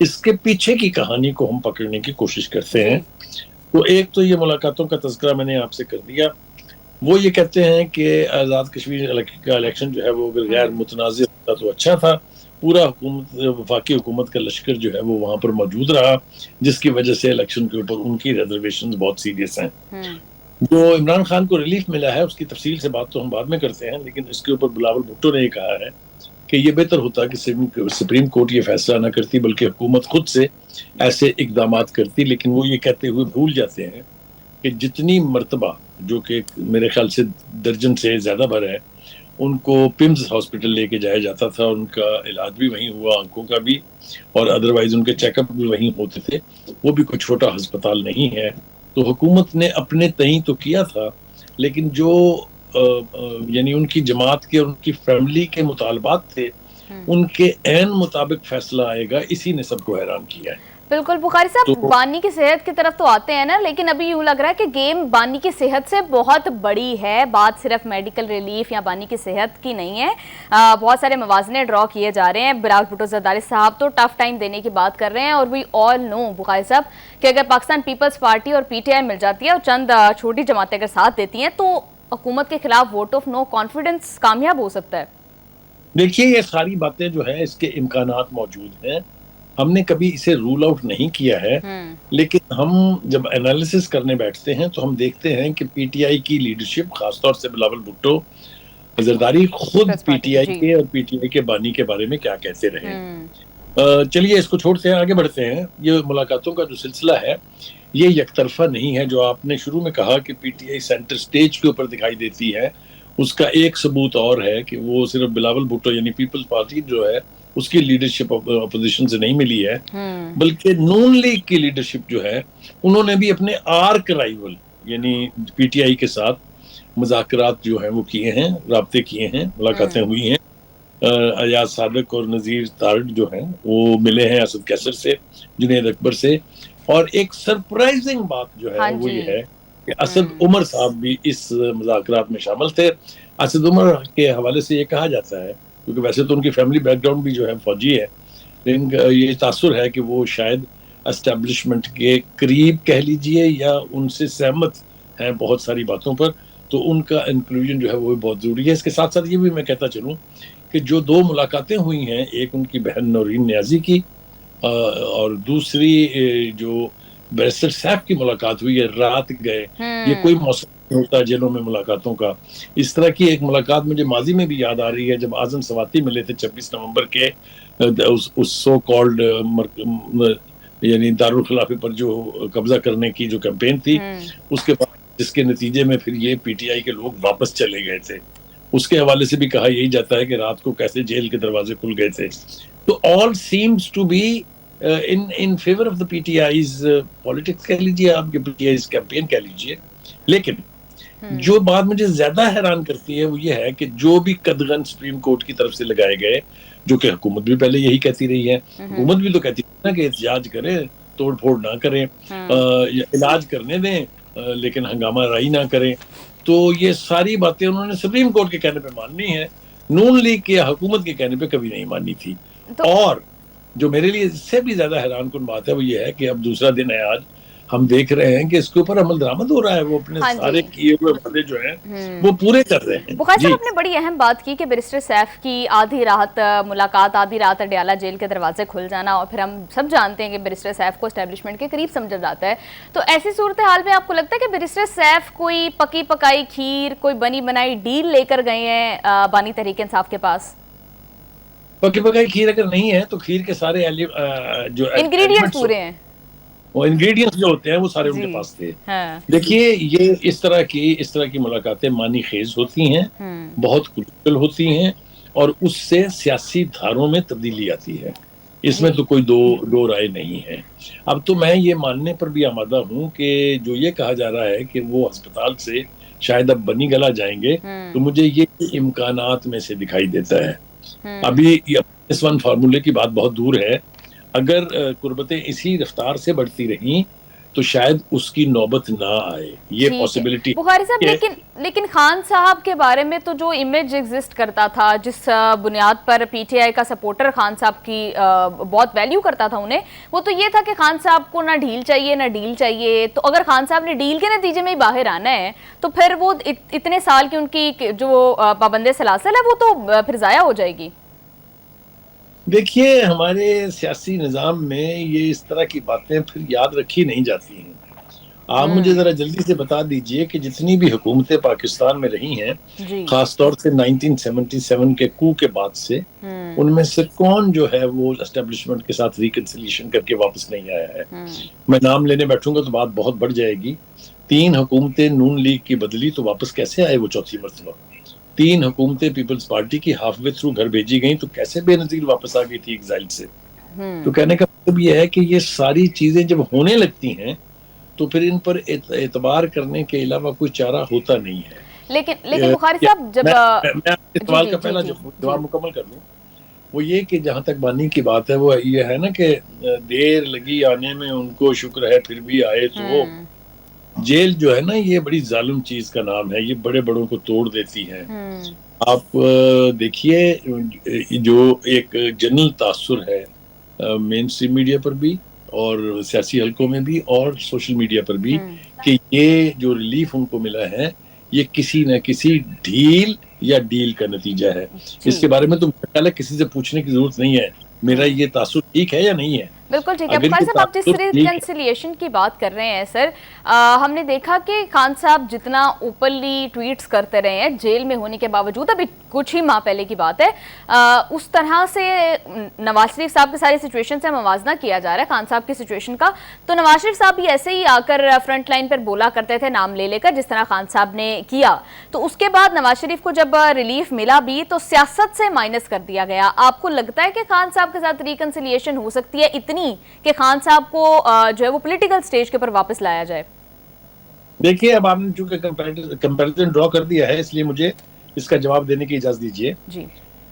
اس کے پیچھے کی کہانی کو ہم پکڑنے کی کوشش کرتے ہیں. تو ایک تو یہ ملاقاتوں کا تذکرہ میں نے آپ سے کر دیا. وہ یہ کہتے ہیں کہ آزاد کشمیر کا الیکشن جو ہے وہ اگر غیر متنازع ہوتا تو اچھا تھا. پورا وفاقی حکومت کا لشکر جو ہے وہ وہاں پر موجود رہا, جس کی وجہ سے الیکشن کے اوپر ان کی ریزرویشنز بہت سیریس ہیں. جو عمران خان کو ریلیف ملا ہے اس کی تفصیل سے بات تو ہم بعد میں کرتے ہیں, لیکن اس کے اوپر بلاول بھٹو نے یہ کہا ہے کہ یہ بہتر ہوتا کہ سپریم کورٹ یہ فیصلہ نہ کرتی بلکہ حکومت خود سے ایسے اقدامات کرتی. لیکن وہ یہ کہتے ہوئے بھول جاتے ہیں کہ جتنی مرتبہ, جو کہ میرے خیال سے درجن سے زیادہ بھر ہے, ان کو پمز ہاسپٹل لے کے جایا جاتا تھا, ان کا علاج بھی وہیں ہوا, آنکھوں کا بھی, اور ادروائز ان کے چیک اپ بھی وہیں ہوتے تھے. وہ بھی کوئی چھوٹا ہسپتال نہیں ہے. تو حکومت نے اپنے تئیں تو کیا تھا, لیکن جو یعنی ان کی جماعت کے اور ان کی فیملی کے مطالبات تھے ان کے عین مطابق فیصلہ آئے گا, اسی نے سب کو حیران کیا ہے. بالکل بخاری صاحب, بانی کی صحت کی طرف تو آتے ہیں نا, لیکن ابھی یوں لگ رہا ہے کہ گیم بانی کی صحت سے بہت بڑی ہے. بات صرف میڈیکل ریلیف یا بانی کی صحت کی نہیں ہے, بہت سارے موازنے ڈرا کیے جا رہے ہیں. بلاول بھٹو زرداری صاحب تو ٹف ٹائم دینے کی بات کر رہے ہیں, اور وی آل نو بخاری صاحب کہ اگر پاکستان پیپلز پارٹی اور پی ٹی آئی مل جاتی ہے اور چند چھوٹی جماعتیں اگر ساتھ دیتی ہیں تو حکومت کے خلاف ووٹ آف نو کانفیڈنس کامیاب ہو سکتا ہے. دیکھیے یہ ساری باتیں جو ہیں اس کے امکانات موجود ہیں, ہم نے کبھی اسے رول آؤٹ نہیں کیا ہے, لیکن ہم جب انالیسس کرنے بیٹھتے ہیں تو ہم دیکھتے ہیں کہ پی ٹی آئی کی لیڈرشپ, خاص طور سے بلاول بھٹو زرداری, خود پی ٹی آئی کے اور پی ٹی آئی کے بانی کے بارے میں کیا کہتے رہے. چلیے اس کو چھوڑتے ہیں, آگے بڑھتے ہیں. یہ ملاقاتوں کا جو سلسلہ ہے یہ یک طرفہ نہیں ہے. جو آپ نے شروع میں کہا کہ پی ٹی آئی سینٹر سٹیج کے اوپر دکھائی دیتی ہے, اس کا ایک ثبوت اور ہے کہ وہ صرف بلاول بھٹو یعنی پیپلز پارٹی جو ہے اس کی لیڈرشپ اپوزیشن سے نہیں ملی ہے, بلکہ نون لیگ کی لیڈرشپ جو ہے انہوں نے بھی اپنے آرک رائیول یعنی پی ٹی آئی کے ساتھ مذاکرات جو ہیں وہ کیے ہیں, رابطے کیے ہیں, ملاقاتیں ہوئی ہیں. ایاز صادق اور نذیر تارڑ جو ہیں وہ ملے ہیں اسد کیسر سے, جنید اکبر سے, اور ایک سرپرائزنگ بات جو ہے وہ یہ ہے کہ اسد عمر صاحب بھی اس مذاکرات میں شامل تھے. اسد عمر کے حوالے سے یہ کہا جاتا ہے, کیونکہ ویسے تو ان کی فیملی بیک گراؤنڈ بھی جو ہے فوجی ہے, لیکن یہ تاثر ہے کہ وہ شاید اسٹیبلشمنٹ کے قریب کہہ لیجئے یا ان سے سہمت ہیں بہت ساری باتوں پر, تو ان کا انکلوژن جو ہے وہ بہت ضروری ہے. اس کے ساتھ ساتھ یہ بھی میں کہتا چلوں کہ جو دو ملاقاتیں ہوئی ہیں, ایک ان کی بہن نورین نیازی کی اور دوسری جو بیرسٹر سیف کی ملاقات ہوئی ہے, رات گئے, یہ کوئی موسم نہیں ہوتا جیلوں میں ملاقاتوں کا. اس طرح کی ایک ملاقات مجھے ماضی میں بھی یاد آ رہی ہے جب اعظم سواتی ملے تھے 26 نومبر کے اس سو کالڈ یعنی دارالخلافے پر جو قبضہ کرنے کی جو کیمپین تھی, اس کے بعد جس کے نتیجے میں پھر یہ پی ٹی آئی کے لوگ واپس چلے گئے تھے. اس کے حوالے سے بھی کہا یہی جاتا ہے کہ رات کو کیسے جیل کے دروازے کھل گئے تھے. تو all seems to be in favor of the PTI's politics کہہ لیجیے آپ, کے PTI's کیمپین کہہ لیجیے. لیکن جو بات مجھے زیادہ حیران کرتی ہے وہ یہ ہے کہ جو بھی قدغن سپریم کورٹ کی طرف سے لگائے گئے, جو کہ حکومت بھی پہلے یہی کہتی رہی ہے, حکومت بھی تو کہتی ہے نا کہ احتجاج کریں, توڑ پھوڑ نہ کریں, علاج کرنے دیں لیکن ہنگامہ رائی نہ کریں. تو یہ ساری باتیں انہوں نے سپریم کورٹ کے کہنے پہ ماننی ہے, نون لیگ کے حکومت کے کہنے پہ کبھی نہیں ماننی تھی. اور جو میرے لیے اس سے بھی زیادہ حیران کن بات ہے وہ یہ ہے کہ اب دوسرا دن ہے آج, ہم دیکھ رہے ہیں کہ اس کے اوپر عمل درآمد ہو رہا ہے, وہ اپنے سارے کیے ہوئے وعدے جو ہیں وہ پورے کر رہے ہیں. بخاری صاحب آپ نے بڑی اہم بات کی کہ بیرسٹر سیف کی آدھی رات ملاقات, آدھی رات اڈیالہ جیل کے دروازے کھل جانا, اور پھر ہم سب جانتے ہیں کہ بیرسٹر سیف کو اسٹیبلشمنٹ کے قریب سمجھا جاتا ہے. تو ایسی صورتحال میں آپ کو لگتا ہے کہ بیرسٹر سیف کوئی پکی پکائی کھیر, کوئی بنی بنائی ڈیل لے کر گئے ہیں بانی تحریک انصاف کے پاس؟ پکی پکائی کھیر اگر نہیں ہے تو کھیر کے سارے جو انگریڈینٹس پورے ہیں, وہ انگریڈینٹس جو ہوتے ہیں وہ سارے ان کے پاس تھے. دیکھیے یہ اس طرح کی ملاقاتیں معنی خیز ہوتی ہیں, بہت کروشل ہوتی ہیں, اور اس سے سیاسی دھاروں میں تبدیلی آتی ہے. اس میں تو کوئی دو رائے نہیں ہے. اب تو میں یہ ماننے پر بھی آمادہ ہوں کہ جو یہ کہا جا رہا ہے کہ وہ ہسپتال سے شاید اب بنی گلا جائیں گے, تو مجھے یہ امکانات میں سے دکھائی دیتا ہے. ابھی اس ون فارمولے کی بات بہت دور ہے. اگر قربتیں اسی رفتار سے بڑھتی رہیں تو شاید اس کی نوبت نہ آئے, یہ ٹھیک ہے پاسبلٹی. بخاری صاحب, لیکن خان صاحب کے بارے میں تو جو امیج ایگزسٹ کرتا تھا, جس بنیاد پر پی ٹی آئی کا سپورٹر خان صاحب کی بہت ویلیو کرتا تھا انہیں, وہ تو یہ تھا کہ خان صاحب کو نہ ڈھیل چاہیے نہ ڈیل چاہیے. تو اگر خان صاحب نے ڈیل کے نتیجے میں ہی باہر آنا ہے تو پھر وہ اتنے سال کی ان کی جو پابند سلاسل ہے وہ تو پھر ضائع ہو جائے گی. دیکھیے ہمارے سیاسی نظام میں یہ اس طرح کی باتیں پھر یاد رکھی نہیں جاتی ہیں. آپ مجھے ذرا جلدی سے بتا دیجئے کہ جتنی بھی حکومتیں پاکستان میں رہی ہیں, خاص طور سے 1977 کے کو کے بعد سے, ان میں سے کون جو ہے وہ اسٹیبلشمنٹ کے ساتھ ریکنسیلیشن کر کے واپس نہیں آیا ہے؟ میں نام لینے بیٹھوں گا تو بات بہت بڑھ جائے گی. 3 حکومتیں نون لیگ کی بدلی تو واپس کیسے آئے وہ چوتھی مرتبہ؟ 3 حکومتیں پیپلز پارٹی کی ہاف وے تھرو گھر بھیجی گئیں تو کیسے بے نظیر واپس آ گئی تھی ایگزائل سے؟ تو کہنے کا مطلب یہ ہے کہ یہ ساری چیزیں جب ہونے لگتی ہیں تو پھر ان پر اعتبار کرنے کے علاوہ کوئی چارہ ہوتا نہیں ہے. لیکن بخاری صاحب جب میں سوال کا پہلا جواب مکمل کر لوں, وہ یہ کہ جہاں تک بانی کی بات ہے وہ یہ ہے نا کہ دیر لگی آنے میں ان کو شکر ہے پھر بھی آئے. تو وہ جیل جو ہے نا یہ بڑی ظالم چیز کا نام ہے, یہ بڑے بڑوں کو توڑ دیتی ہے. آپ دیکھیے جو ایک جنرل تاثر ہے مین اسٹریم میڈیا پر بھی اور سیاسی حلقوں میں بھی اور سوشل میڈیا پر بھی, کہ یہ جو ریلیف ان کو ملا ہے یہ کسی نہ کسی ڈھیل یا ڈیل کا نتیجہ ہے. اس کے بارے میں تو خیال ہے کسی سے پوچھنے کی ضرورت نہیں ہے میرا یہ تاثر ٹھیک ہے یا نہیں ہے. بالکل ٹھیک ہے. بخاری صاحب آپ جس ریکنسیلیشن کی بات کر رہے ہیں سر, ہم نے دیکھا کہ خان صاحب جتنا اوپنلی ٹویٹس کرتے رہے ہیں جیل میں ہونے کے باوجود, ابھی کچھ ہی ماہ پہلے کی بات ہے, اس طرح سے نواز شریف صاحب کی ساری سچویشن سے موازنہ کیا جا رہا ہے خان صاحب کی سچویشن کا. تو نواز شریف صاحب بھی ایسے ہی آ کر فرنٹ لائن پر بولا کرتے تھے نام لے کر جس طرح خان صاحب نے کیا. تو اس کے بعد نواز شریف کو جب ریلیف ملا بھی تو سیاست سے مائنس کر دیا گیا. آپ کو لگتا ہے کہ خان صاحب کے ساتھ ریکنسیلیشن ہو سکتی ہے اتنی کہ خان صاحب کو جو ہے وہ پولیٹیکل سٹیج کے پر واپس لایا جائے؟ دیکھیے اب آپ نے چونکہ کمپیریزن ڈرا کر دیا ہے اس لیے مجھے اس کا جواب دینے کی اجازت دیجیے. جی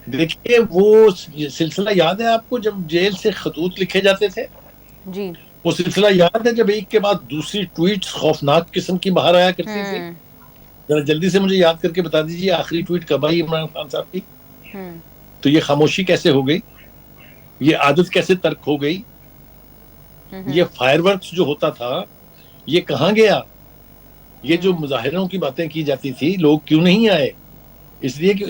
دیکھیے وہ سلسلہ یاد ہے آپ کو جب جیل سے خطوط لکھے جاتے تھے؟ جی وہ سلسلہ یاد ہے جب ایک کے بعد دوسری ٹویٹس خوفناک قسم کی باہر آیا کرتی تھی؟ ذرا جلدی سے مجھے یاد کر کے بتا دیجیے آخری ٹویٹ کب آئی عمران خان صاحب کی؟ تو یہ خاموشی کیسے ہو گئی, یہ عادت کیسے ترک ہو گئی, یہ فائر ورکس جو ہوتا تھا یہ کہاں گیا, یہ جو مظاہروں کی باتیں کی جاتی تھی لوگ کیوں نہیں آئے؟ اس لیے کہ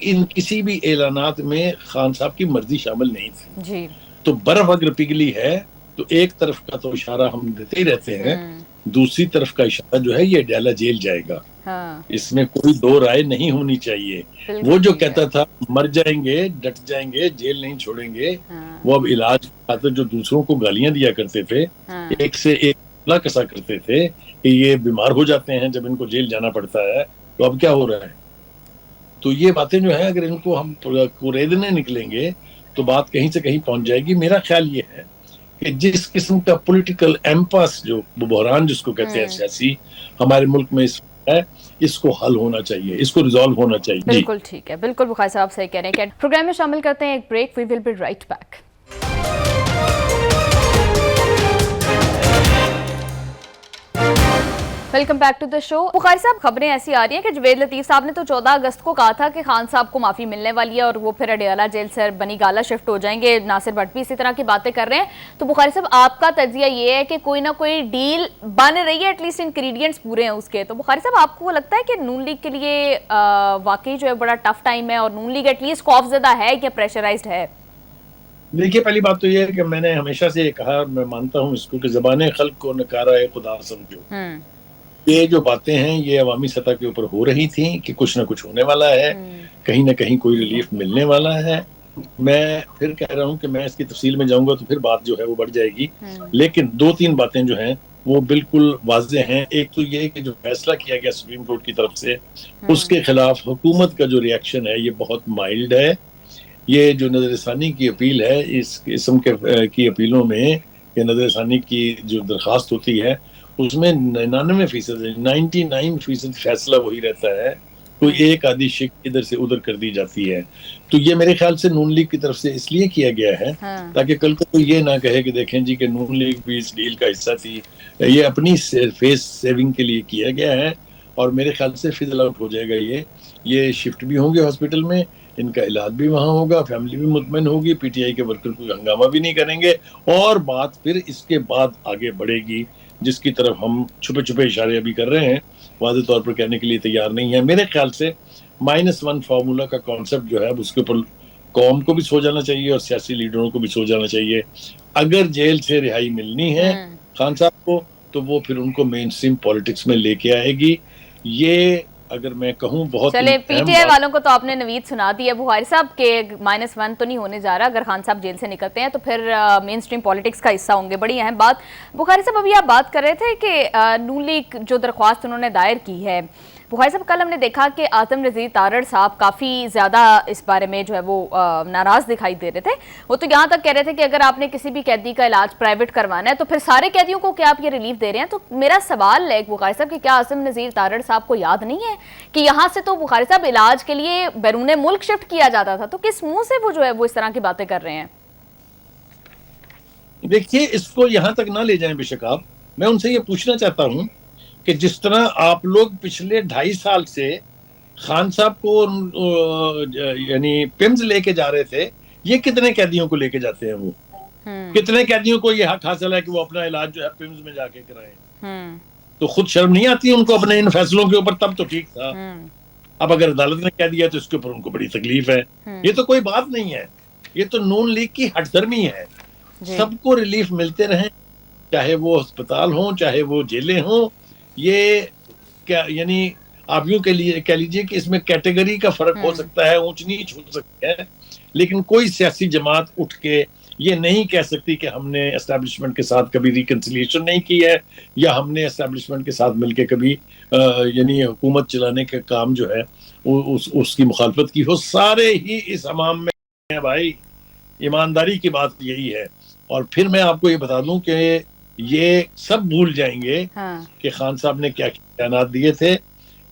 ان کسی بھی اعلانات میں خان صاحب کی مرضی شامل نہیں تھی. جی تو برف اگر پگھلی ہے تو ایک طرف کا تو اشارہ ہم دیتے ہی رہتے ہیں, دوسری طرف کا اشارہ جو ہے یہ ڈالا جیل جائے گا. اس میں کوئی دو رائے نہیں ہونی چاہیے. وہ جو کہتا تھا مر جائیں گے ڈٹ جائیں گے جیل نہیں چھوڑیں گے, وہ اب علاج خاطر جو دوسروں کو گالیاں دیا کرتے تھے, ایک سے ایک کسا کرتے تھے کہ یہ بیمار ہو جاتے ہیں جب ان کو جیل جانا پڑتا ہے, تو اب کیا ہو رہا ہے؟ تو یہ باتیں جو ہیں اگر ان کو ہم کوریدنے نکلیں گے تو بات کہیں سے کہیں پہنچ جائے گی. میرا خیال یہ ہے کہ جس قسم کا پولیٹیکل ایمپاس جو بحران جس کو کہتے ہیں سیاسی ہمارے ملک میں ہے, اس کو حل ہونا چاہیے, اس کو ریزالو ہونا چاہیے. بالکل ٹھیک ہے, بالکل بخاری صاحب صحیح کہہ رہے ہیں. پروگرام میں شامل کرتے ہیں ایک break, we will be right back. Welcome back to the show. Bukhari صاحب خبریں ایسی آ رہی ہیں کہ جوید لطیف صاحب نے تو 14 اگست کو کہا تھا کہ خان صاحب کو معافی ملنے والی ہے اور وہ پھر اڈیالہ جیل سے بنی گالہ شفٹ ہو جائیں گے. ناصر بٹ بھی اسی طرح کی باتیں کر رہے ہیں. تو بخاری صاحب آپ کا تجزیہ یہ ہے کہ کوئی نہ کوئی ڈیل بن رہی ہے, ایٹ لیسٹ انگریڈینٹس پورے ہیں اس کے. تو بخاری صاحب آپ کو وہ لگتا ہے کہ نون لیگ کے لیے واقعی جو ہے بڑا ٹف ٹائم ہے اور نون لیگ ایٹ لیسٹ خوف زدہ ہے یا پریشرائزڈ ہے؟ دیکھیے پہلی بات تو یہ ہے کہ میں نے ہمیشہ سے یہ کہا, میں مانتا ہوں اس کو, کہ زبان خلق کو نکارہ خدا سمجھو. یہ جو باتیں ہیں یہ عوامی سطح کے اوپر ہو رہی تھیں کہ کچھ نہ کچھ ہونے والا ہے, کہیں نہ کہیں کوئی ریلیف ملنے والا ہے. میں پھر کہہ رہا ہوں کہ میں اس کی تفصیل میں جاؤں گا تو پھر بات جو ہے وہ بڑھ جائے گی, لیکن 2-3 باتیں جو ہیں وہ بالکل واضح ہیں. ایک تو یہ کہ جو فیصلہ کیا گیا سپریم کورٹ کی طرف سے اس کے خلاف حکومت کا جو ریئیکشن ہے یہ بہت مائلڈ ہے. یہ جو نظر ثانی کی اپیل ہے, اس قسم کی اپیلوں میں یہ نظر ثانی کی جو درخواست ہوتی ہے اس میں 99% فیصلہ وہی رہتا ہے کوئی ایک آدھی شک ادھر سے ادھر کر دی جاتی ہے. تو یہ میرے خیال سے نون لیگ کی طرف سے اس لیے کیا گیا ہے تاکہ کل کو کوئی یہ نہ کہے کہ دیکھیں جی کہ نون لیگ بھی اس ڈیل کا حصہ تھی. یہ اپنی فیس سیونگ کے لیے کیا گیا ہے اور میرے خیال سے فزل آؤٹ ہو جائے گا. یہ شفٹ بھی ہوں گے ہاسپٹل میں, ان کا علاج بھی وہاں ہوگا, فیملی بھی مطمئن ہوگی, پی ٹی آئی کے ورکر کوئی ہنگامہ بھی نہیں کریں گے, اور بات پھر اس کے بعد آگے بڑھے گی جس کی طرف ہم چھپے چھپے اشارے ابھی کر رہے ہیں, واضح طور پر کہنے کے لیے تیار نہیں ہے. میرے خیال سے -1 فارمولا کا کانسیپٹ جو ہے اس کے اوپر قوم کو بھی سو جانا چاہیے اور سیاسی لیڈروں کو بھی سو جانا چاہیے. اگر جیل سے رہائی ملنی ہے خان صاحب کو تو وہ پھر ان کو مین اسٹریم پالیٹکس میں لے کے آئے گی. یہ اگر میں کہوں بہت چلے پی ٹی آئی والوں کو تو آپ نے نوید سنا دی ہے بخاری صاحب کہ -1 تو نہیں ہونے جا رہا. اگر خان صاحب جیل سے نکلتے ہیں تو پھر مین اسٹریم پالیٹکس کا حصہ ہوں گے. بڑی اہم بات بخاری صاحب ابھی آپ بات کر رہے تھے کہ نون لیگ جو درخواست انہوں نے دائر کی ہے. بخاری صاحب کل ہم نے دیکھا کہ اعظم نذیر تارڑ صاحب کافی زیادہ اس بارے میں جو ہے وہ ناراض دکھائی دے رہے تھے. وہ تو یہاں تک کہہ رہے تھے کہ اگر آپ نے کسی بھی قیدی کا علاج پرائیویٹ کروانا ہے تو پھر سارے قیدیوں کو کیا آپ یہ ریلیف دے رہے ہیں. تو میرا سوال ہے بخاری صاحب کہ کیا اعظم نذیر تارڑ صاحب کو یاد نہیں ہے کہ یہاں سے تو بخاری صاحب علاج کے لیے بیرون ملک شفٹ کیا جاتا تھا, تو کس منہ سے وہ جو ہے وہ اس طرح کی باتیں کر رہے ہیں؟ دیکھیے اس کو یہاں تک نہ لے جائیں بے شک. آپ میں ان سے یہ پوچھنا چاہتا ہوں کہ جس طرح آپ لوگ پچھلے 2.5 سال سے خان صاحب کو یعنی پمز لے کے جا رہے تھے, یہ کتنے قیدیوں کو لے کے جاتے ہیں؟ وہ کتنے قیدیوں کو یہ حق حاصل ہے کہ وہ اپنا علاج جو ہے پمز میں جا کے کرائیں؟ تو خود شرم نہیں آتی ان کو اپنے ان فیصلوں کے اوپر؟ تب تو ٹھیک تھا, اب اگر عدالت نے کہہ دیا تو اس کے اوپر ان کو بڑی تکلیف ہے. یہ تو کوئی بات نہیں ہے, یہ تو نون لیگ کی ہٹ درمی ہے. سب کو ریلیف ملتے رہیں, چاہے وہ ہسپتال ہوں چاہے وہ جیلیں ہوں. یہ کیا یعنی آپ یوں کہہ لیجیے کہ اس میں کیٹیگری کا فرق ہو سکتا ہے, اونچ نیچ ہو سکتی ہے, لیکن کوئی سیاسی جماعت اٹھ کے یہ نہیں کہہ سکتی کہ ہم نے اسٹیبلشمنٹ کے ساتھ کبھی ریکنسیلیشن نہیں کی ہے یا ہم نے اسٹیبلشمنٹ کے ساتھ مل کے کبھی یعنی حکومت چلانے کا کام جو ہے اس کی مخالفت کی ہو. سارے ہی اس امام میں ہیں بھائی, ایمانداری کی بات یہی ہے. اور پھر میں آپ کو یہ بتا دوں کہ یہ سب بھول جائیں گے کہ خان صاحب نے کیا بیانات دیے تھے,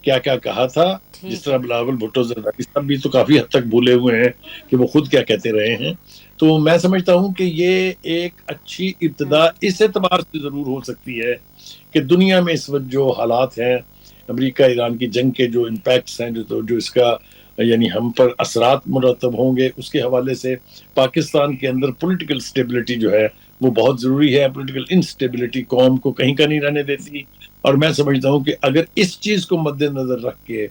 کیا کیا کہا تھا. جس طرح بلاول بھٹو زرداری صاحب بھی تو کافی حد تک بھولے ہوئے ہیں کہ وہ خود کیا کہتے رہے ہیں. تو میں سمجھتا ہوں کہ یہ ایک اچھی ابتدا اس اعتبار سے ضرور ہو سکتی ہے کہ دنیا میں اس وقت جو حالات ہیں, امریکہ ایران کی جنگ کے جو امپیکٹس ہیں, جو اس کا یعنی ہم پر اثرات مرتب ہوں گے, اس کے حوالے سے پاکستان کے اندر پولیٹیکل سٹیبلٹی جو ہے وہ بہت ضروری ہے. پولیٹیکل انسٹیبلٹی قوم کو کہیں کا نہیں رہنے دیتی. اور میں سمجھتا ہوں کہ اگر اس چیز کو مد نظر رکھ کے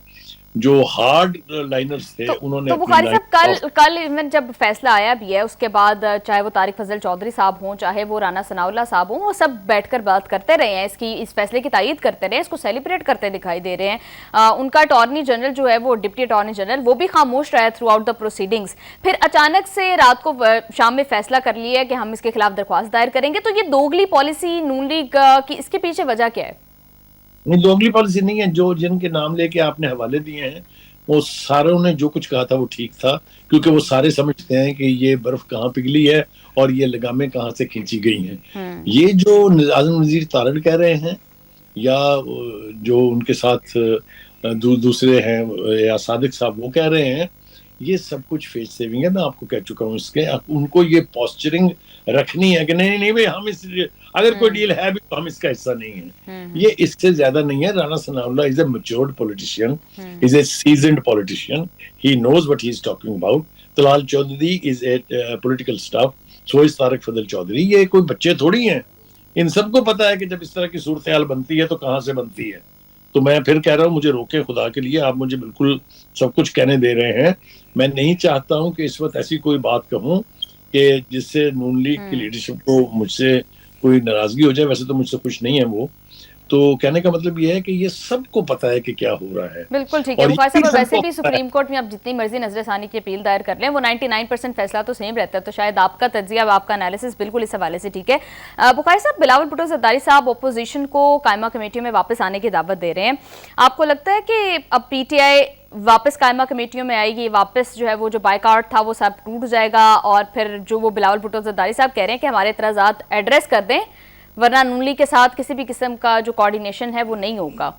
جو ہارڈ لائنرز تھے انہوں نے, تو بخاری صاحب کل ایون جب فیصلہ آیا بھی ہے اس کے بعد چاہے وہ طارق فضل چودھری صاحب ہوں چاہے وہ رانا ثناء اللہ صاحب ہوں, وہ سب بیٹھ کر بات کرتے رہے ہیں, اس فیصلے کی تائید کرتے رہے, اس کو سیلیبریٹ کرتے دکھائی دے رہے ہیں. ان کا اٹارنی جنرل جو ہے وہ ڈپٹی اٹارنی جنرل وہ بھی خاموش رہا ہے تھرو آؤٹ دا پروسیڈنگز. پھر اچانک سے رات کو شام میں فیصلہ کر لیا کہ ہم اس کے خلاف درخواست دائر کریں گے. تو یہ دوگلی پالیسی نون لیگ کی اس کے پیچھے وجہ کیا ہے؟ نہیں, دوگلی پالیسی نہیں ہے. جن کے نام لے کے آپ نے حوالے دیے ہیں وہ ساروں نے جو کچھ کہا تھا وہ ٹھیک تھا, کیونکہ وہ سارے سمجھتے ہیں کہ یہ برف کہاں پگھلی ہے اور یہ لگامیں کہاں سے کھینچی گئی ہیں. یہ جو اعظم نذیر تارڑ کہہ رہے ہیں یا جو ان کے ساتھ دوسرے ہیں یا صادق صاحب وہ کہہ رہے ہیں, یہ سب کچھ فیس سیونگ ہے. میں آپ کو کہہ چکا ہوں اس کے, ان کو یہ پوسچرنگ رکھنی ہے کہ نہیں بھائی ہم اگر کوئی ڈیل ہے بھی تو ہم اس کا حصہ نہیں ہیں. یہ اس سے زیادہ نہیں ہے. Rana Sanaullah is a matured politician, is a seasoned politician, he knows what he is talking about. Talal Chaudhry is a political staff, so is Tariq Fazal Chaudhry. یہ کوئی بچے تھوڑی ہیں, ان سب کو پتا ہے کہ جب اس طرح کی صورتحال بنتی ہے تو کہاں سے بنتی ہے. تو میں پھر کہہ رہا ہوں مجھے روکیں خدا کے لیے, آپ مجھے بالکل سب کچھ کہنے دے رہے ہیں. میں نہیں چاہتا ہوں کہ اس وقت ایسی کوئی بات کہوں کہ جس سے نون لیگ کی لیڈرشپ کو مجھ سے کوئی ناراضگی ہو جائے. ویسے تو مجھ سے خوش نہیں ہے وہ. تو کہنے کا مطلب یہ ہے کہ یہ سب کو پتا ہے کہ کیا ہو رہا ہے. بالکل ٹھیک ہے بخاری صاحب, اور ویسے بھی سپریم کورٹ میں آپ جتنی مرضی نظر ثانی کی اپیل دائر کر لیں وہ 99% فیصلہ تو سیم رہتا ہے. تو شاید آپ کا تجزیہ آپ کا انالیسس بالکل اس حوالے سے ٹھیک ہے. بخاری صاحب, بلاول بھٹو زرداری صاحب اپوزیشن کو قائمہ کمیٹیوں میں واپس آنے کی دعوت دے رہے ہیں. آپ کو لگتا ہے کہ اب پی ٹی آئی واپس قائمہ کمیٹیوں میں آئے گی, واپس جو ہے وہ جو بائیکاٹ تھا وہ سب ٹوٹ جائے گا, اور پھر جو وہ بلاول بھٹو زرداری صاحب کہہ رہے ہیں کہ ہمارے اعتراضات ایڈریس کر دیں ورنہ نون لیگ کے ساتھ کسی بھی قسم کا جو کوارڈینیشن ہے وہ نہیں ہوگا,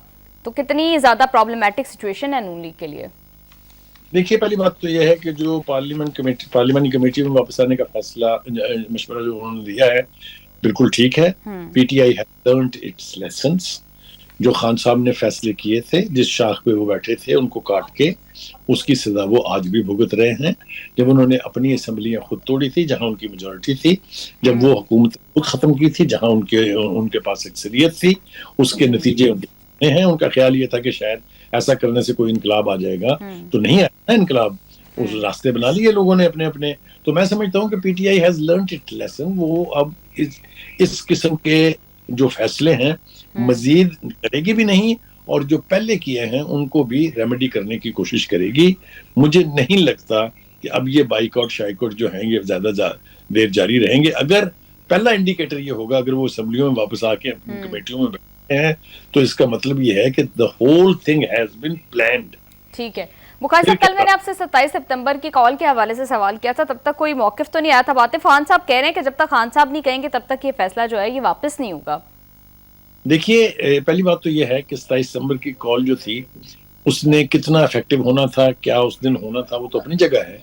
تو کتنی زیادہ پرابلمٹک سچویشن ہے نون لیگ کے لیے؟ دیکھیے پہلی بات تو یہ ہے کہ جو پارلیمانی کمیٹی میں واپس آنے کا فیصلہ مشورہ جو انہوں نے دیا ہے بالکل ٹھیک ہے. P T I has learned its lessons. جو خان صاحب نے فیصلے کیے تھے، جس شاخ پہ وہ بیٹھے تھے، ان کو کاٹ کے اس کی سزا وہ آج بھی بھگت رہے ہیں. جب انہوں نے اپنی اسمبلیاں خود توڑی تھی جہاں ان کی میجورٹی تھی، جب وہ حکومت خود ختم کی تھی جہاں ان کے پاس اکثریت تھی، اس کے نتیجے ہیں. ان کا خیال یہ تھا کہ شاید ایسا کرنے سے کوئی انقلاب آ جائے گا، تو نہیں آیا انقلاب. اس راستے بنا لیے لوگوں نے اپنے اپنے. تو میں سمجھتا ہوں کہ پی T I has learned it lesson. وہ اب اس قسم کے جو فیصلے ہیں مزید کرے گی بھی نہیں، اور جو پہلے کیے ہیں ان کو بھی ریمیڈی کرنے کی کوشش کرے گی. مجھے نہیں لگتا کہ اب یہ بائیکاٹ شائیکاٹ جو ہیں یہ زیادہ دیر جاری رہیں گے. اگر پہلا انڈیکیٹر یہ ہوگا، اگر وہ اسمبلیوں میں واپس آ کے اپنی کمیٹیوں میں بیٹھے ہیں، تو اس کا مطلب یہ ہے کہ the whole thing has been planned. ٹھیک ہے بخاری صاحب، کل میں نے آپ سے 27 سپتمبر کی کال کے حوالے سے سوال کیا تھا، تب تک کوئی موقف تو نہیں آیا تھا. عاطف خان صاحب کہہ رہے ہیں کہ جب تک خان صاحب نہیں کہیں گے تب تک یہ فیصلہ جو ہے یہ واپس نہیں ہوگا. دیکھیے پہلی بات تو یہ ہے کہ 27 دسمبر کی کال جو تھی اس نے کتنا افیکٹو ہونا تھا، کیا اس دن ہونا تھا، وہ تو اپنی جگہ ہے.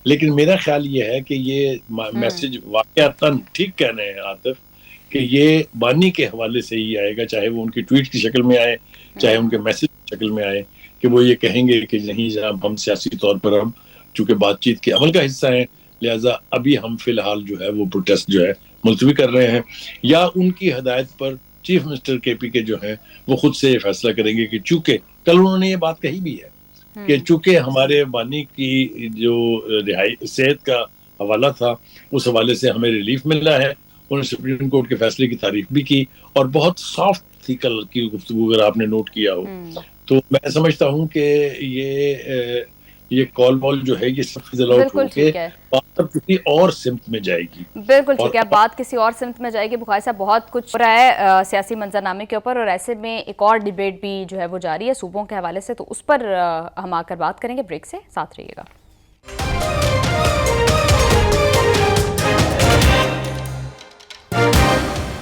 لیکن میرا خیال یہ ہے کہ یہ میسج واقعتاً ٹھیک کہہ رہے ہیں عاطف کہ یہ بانی کے حوالے سے ہی آئے گا، چاہے وہ ان کی ٹویٹ کی شکل میں آئے، چاہے ان کے میسج کی شکل میں آئے، کہ وہ یہ کہیں گے کہ نہیں جناب ہم سیاسی طور پر ہم چونکہ بات چیت کے عمل کا حصہ ہیں، لہٰذا ابھی ہم فی الحال جو ہے وہ پروٹیسٹ جو ہے ملتوی کر رہے ہیں. یا ان کی ہدایت پر چیف منسٹر کے پی کے جو ہیں وہ خود سے یہ فیصلہ کریں گے کہ چونکہ کل انہوں نے یہ بات کہی بھی ہے کہ چونکہ ہمارے بانی کی جو صحت کا حوالہ تھا اس حوالے سے ہمیں ریلیف مل رہا ہے. انہوں نے سپریم کورٹ کے فیصلے کی تعریف بھی کی اور بہت سافٹ تھی کل کی گفتگو، اگر آپ نے نوٹ کیا ہو. تو میں سمجھتا ہوں کہ یہ کال بال جو ہے یہ سب سے زیادہ ہو کے بات اب کسی اور سمت میں جائے گی. بالکل ٹھیک ہے، بات کسی اور سمت میں جائے گی. بخاری صاحب بہت کچھ ہو رہا ہے سیاسی منظرنامے کے اوپر، اور ایسے میں ایک اور ڈیبیٹ بھی جو ہے وہ جاری ہے صوبوں کے حوالے سے، تو اس پر ہم آ کر بات کریں گے. بریک سے ساتھ رہیے گا.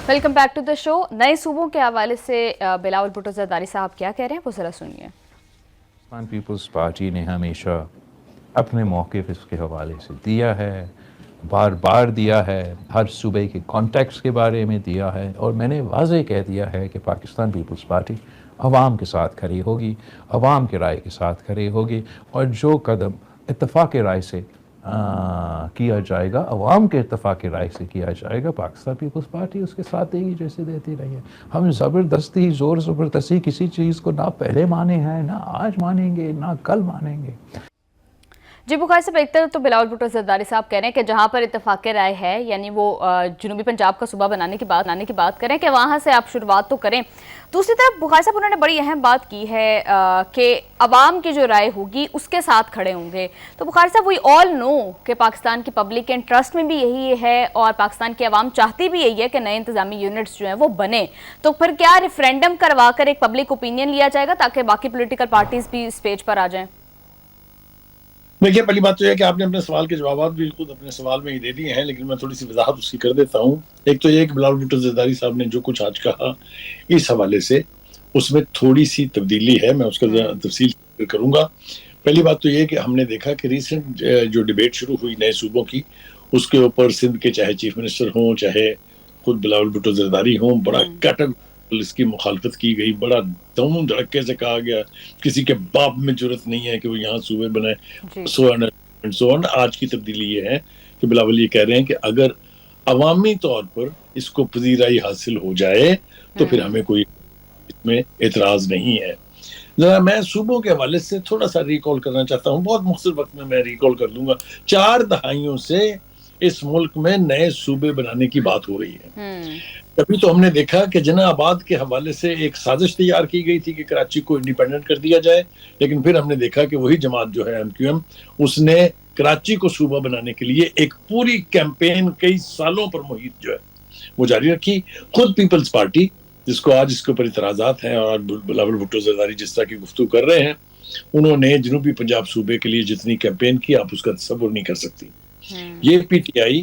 ویلکم بیک ٹو دا شو. نئے صوبوں کے حوالے سے بلاول بھٹو زرداری صاحب کیا کہہ رہے ہیں وہ ذرا سنیے. پاکستان پیپلز پارٹی نے ہمیشہ اپنے موقف اس کے حوالے سے دیا ہے، بار بار دیا ہے، ہر صوبے کے کانٹیکٹس کے بارے میں دیا ہے، اور میں نے واضح کہہ دیا ہے کہ پاکستان پیپلز پارٹی عوام کے ساتھ کھڑی ہوگی، عوام کے رائے کے ساتھ کھڑی ہوگی، اور جو قدم اتفاق رائے سے کیا جائے گا، عوام کے اتفاق رائے سے کیا جائے گا، پاکستان پیپلز پارٹی اس کے ساتھ دے گی جیسے دیتی رہی ہے. ہم زبردستی زور زبردستی کسی چیز کو نہ پہلے مانے ہیں، نہ آج مانیں گے، نہ کل مانیں گے. جی بخاری صاحب، ایک طرف تو بلاول بھٹو زرداری صاحب کہہ رہے ہیں کہ جہاں پر اتفاق رائے ہے، یعنی وہ جنوبی پنجاب کا صوبہ بنانے کی بات کریں کہ وہاں سے آپ شروعات تو کریں. دوسری طرف بخاری صاحب انہوں نے بڑی اہم بات کی ہے کہ عوام کی جو رائے ہوگی اس کے ساتھ کھڑے ہوں گے. تو بخاری صاحب وی آل نو کہ پاکستان کی پبلک انٹرسٹ میں بھی یہی ہے اور پاکستان کی عوام چاہتی بھی یہی ہے کہ نئے انتظامی یونٹس جو ہیں وہ بنے. تو پھر کیا ریفرینڈم کروا کر ایک پبلک اوپینین لیا جائے گا تاکہ باقی پولیٹیکل پارٹیز بھی اس پیج پر آ جائیں؟ دیکھیے پہلی بات تو یہ کہ آپ نے اپنے سوال کے جوابات بھی خود اپنے سوال میں ہی دے دیے ہیں، لیکن میں تھوڑی سی وضاحت اس کی کر دیتا ہوں. ایک تو یہ کہ بلاول بھٹو زرداری صاحب نے جو کچھ آج کہا اس حوالے سے اس میں تھوڑی سی تبدیلی ہے، میں اس کا تفصیل کروں گا. پہلی بات تو یہ کہ ہم نے دیکھا کہ ریسنٹ جو ڈیبیٹ شروع ہوئی نئے صوبوں کی، اس کے اوپر سندھ کے چاہے چیف منسٹر ہوں چاہے خود بلاول بھٹو زرداری ہوں، بڑا اس کی مخالفت کی گئی، بڑا دم دھڑکے سے کہا گیا کسی کے باپ میں جرت نہیں ہے کہ وہ یہاں صوبے بنائے. سو آج کی تبدیلی یہ ہے کہ بلاول یہ کہہ رہے ہیں کہ اگر عوامی طور پر اس کو پذیرائی حاصل ہو جائے تو پھر ہمیں کوئی اس میں اعتراض نہیں ہے. ذرا میں صوبوں کے حوالے سے تھوڑا سا ریکال کرنا چاہتا ہوں، بہت مختصر وقت میں ریکال کر لوں گا. 4 دہائیوں سے اس ملک میں نئے صوبے بنانے کی بات ہو رہی ہے. کبھی تو ہم نے دیکھا کہ جناح آباد کے حوالے سے ایک سازش تیار کی گئی تھی کہ کراچی کو انڈیپینڈنٹ کر دیا جائے، لیکن پھر ہم نے دیکھا کہ وہی جماعت جو ہے MQM، اس نے کراچی کو صوبہ بنانے کے لیے ایک پوری کیمپین کئی سالوں پر محیط جو ہے وہ جاری رکھی. خود پیپلز پارٹی جس کو آج اس کے اوپر اعتراضات ہیں اور بلاول بھٹو زرداری جس طرح کی گفتگو کر رہے ہیں، انہوں نے جنوبی پنجاب صوبے کے لیے جتنی کیمپین کی آپ اس کا تصور نہیں کر سکتی. یہ PTI